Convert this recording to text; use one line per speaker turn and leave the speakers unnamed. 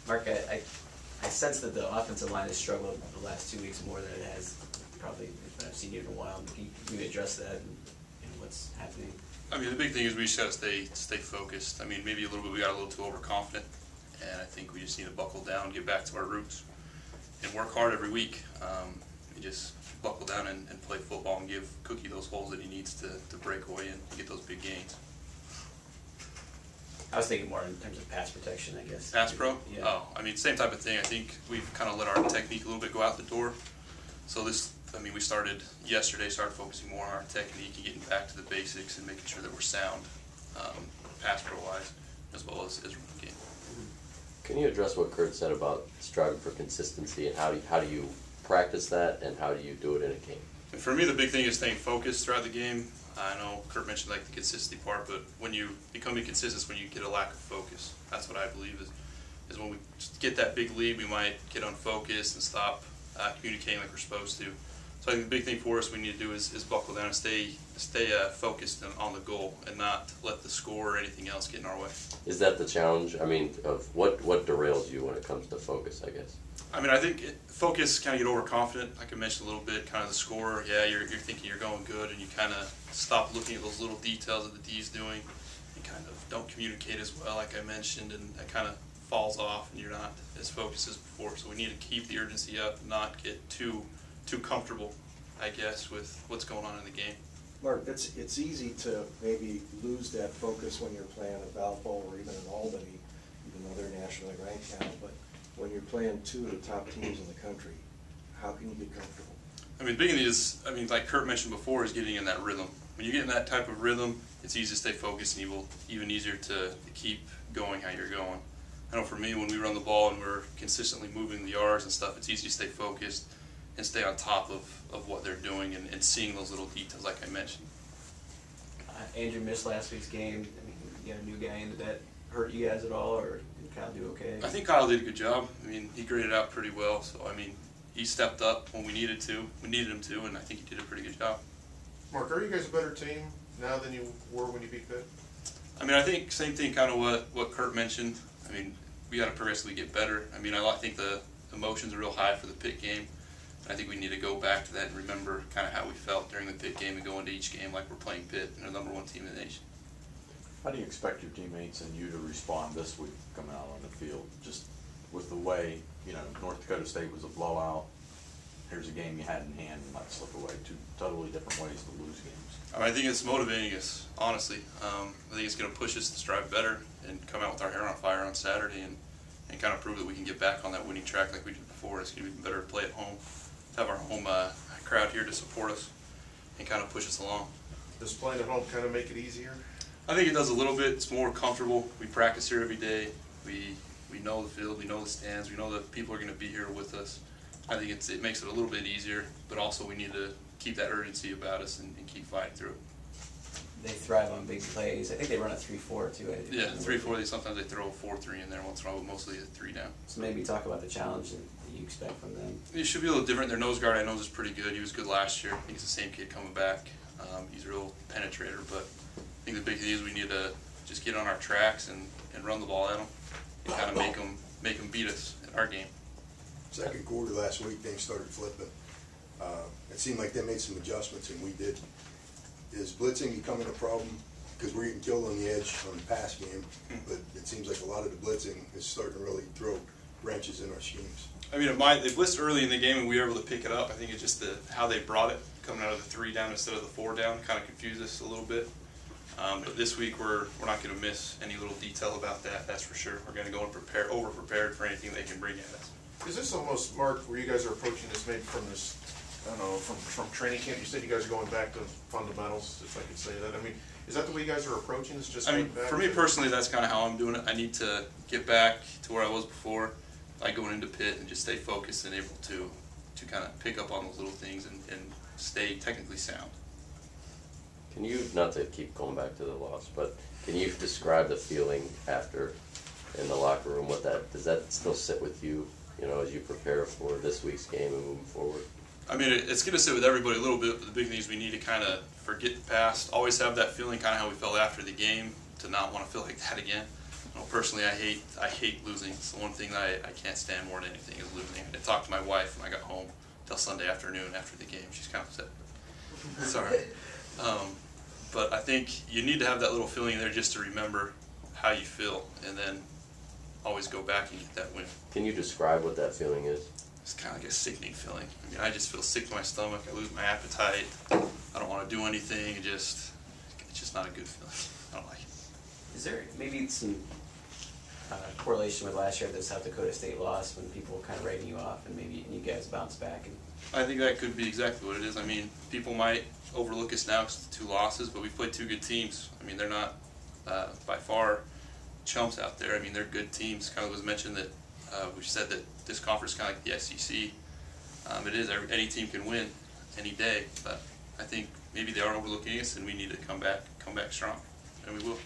Mark, I sense that the offensive line has struggled the last 2 weeks more than it has probably I've seen you in a while. Can you address that and what's happening?
I mean, the big thing is we just got to stay focused. I mean, maybe a little bit we got a little too overconfident, and I think we just need to buckle down, get back to our roots, and work hard every week. We just buckle down and play football and give Cookie those holes that he needs to break away and get those big gains.
I was thinking more in terms of pass protection, I guess.
Pass pro?
Yeah.
Oh, I mean, same type of thing. I think we've kind of let our technique a little bit go out the door. So we started yesterday, started focusing more on our technique and getting back to the basics and making sure that we're sound, pass pro-wise, as well as run game.
Can you address what Kurt said about striving for consistency, and how do you practice that, and how do you do it in a game?
And for me, the big thing is staying focused throughout the game. I know Kurt mentioned like the consistency part, but when you become inconsistent, when you get a lack of focus. That's what I believe is when we get that big lead, we might get unfocused and stop communicating like we're supposed to. So I think the big thing for us we need to do is buckle down and stay focused on the goal and not let the score or anything else get in our way.
Is that the challenge? I mean, of what derails you when it comes to focus, I guess?
I mean, I think focus kind of get overconfident, like I mentioned a little bit, kind of the score. Yeah, you're thinking you're going good, and you kind of stop looking at those little details that the D's doing, and kind of don't communicate as well, like I mentioned, and that kind of falls off, and you're not as focused as before. So we need to keep the urgency up, and not get too comfortable, I guess, with what's going on in the game.
Mark, it's easy to maybe lose that focus when you're playing at Valpo or even in Albany, even though they're nationally ranked now. But when you're playing two of the top teams in the country, how can you get comfortable?
I mean, the big thing is, I mean, like Kurt mentioned before, is getting in that rhythm. When you get in that type of rhythm, it's easy to stay focused, and even easier to keep going how you're going. I know for me, when we run the ball and we're consistently moving the R's and stuff, it's easy to stay focused and stay on top of what they're doing and seeing those little details like I mentioned.
Andrew missed last week's game. I mean, you got a new guy in. Did that hurt you guys at all, or did Kyle do okay?
I think Kyle did a good job. I mean, he graded out pretty well. So, I mean, he stepped up when we needed to. We needed him to, and I think he did a pretty good job.
Mark, are you guys a better team now than you were when you beat Pitt?
I mean, I think same thing, kind of what Kurt mentioned. I mean, we got to progressively get better. I mean, I think the emotions are real high for the Pitt game. I think we need to go back to that and remember kind of how we felt during the Pitt game and go into each game like we're playing Pitt and the #1 team in the nation.
How do you expect your teammates and you to respond this week coming out on the field? Just with the way, you know, North Dakota State was a blowout. Here's a game you had in hand and let slip away. Two totally different ways to lose games.
I think it's motivating us, honestly. I think it's going to push us to strive better and come out with our hair on fire on Saturday and kind of prove that we can get back on that winning track like we did before. It's going to be even better to play at home, have our home crowd here to support us and kind of push us along.
Does playing at home kind of make it easier?
I think it does a little bit. It's more comfortable. We practice here every day. We know the field. We know the stands. We know that people are going to be here with us. I think it makes it a little bit easier, but also we need to keep that urgency about us and keep fighting through it.
They thrive on big plays. I think they run a 3-4 too.
Yeah, 3-4. Sometimes they throw a 4-3 in there once in a while, but mostly a 3 down.
So maybe talk about the challenge that you expect from them.
It should be a little different. Their nose guard, I know, is pretty good. He was good last year. I think it's the same kid coming back. He's a real penetrator, but I think the big thing is we need to just get on our tracks and run the ball at them and kind of make them beat us in our game.
Second quarter last week, things started flipping. It seemed like they made some adjustments, and we did. Is blitzing becoming a problem? Because we're getting killed on the edge on the pass game, but it seems like a lot of the blitzing is starting to really throw wrenches in our schemes.
I mean, they blitzed early in the game and we were able to pick it up. I think it's just how they brought it, coming out of the 3 down instead of the 4 down, kind of confused us a little bit. But this week we're not going to miss any little detail about that. That's for sure. We're going to go and over prepared for anything they can bring at us.
Is this almost, Mark, where you guys are approaching this maybe from this, I don't know, from training camp? You said you guys are going back to fundamentals, if I could say that. I mean, is that the way you guys are approaching this? Just
I mean, for me personally, that's kind of how I'm doing it. I need to get back to where I was before, like going into Pitt, and just stay focused and able to kind of pick up on those little things and stay technically sound.
Can you, not to keep going back to the loss, but can you describe the feeling after in the locker room? Does that still sit with you, you know, as you prepare for this week's game and moving forward?
I mean, it's going to sit with everybody a little bit, but the big thing is we need to kind of forget the past, always have that feeling kind of how we felt after the game, to not want to feel like that again. know, personally, I hate losing. It's the one thing that I can't stand more than anything is losing. I talked to my wife when I got home till Sunday afternoon after the game. She's kind of upset. Sorry. But I think you need to have that little feeling there just to remember how you feel, and then always go back and get that win.
Can you describe what that feeling is?
It's kind of like a sickening feeling. I mean, I just feel sick to my stomach. I lose my appetite. I don't want to do anything. It's just not a good feeling. I don't like it.
Is there maybe some correlation with last year at the South Dakota State loss when people were kind of writing you off and maybe you guys bounce back? And
I think that could be exactly what it is. I mean, people might overlook us now because of the 2 losses, but we've played 2 good teams. I mean, they're not by far chumps out there. I mean, they're good teams. Kind of was mentioned that we've said that this conference is kind of like the SEC. It is. Any team can win any day, but I think maybe they are overlooking us, and we need to come back strong, and we will.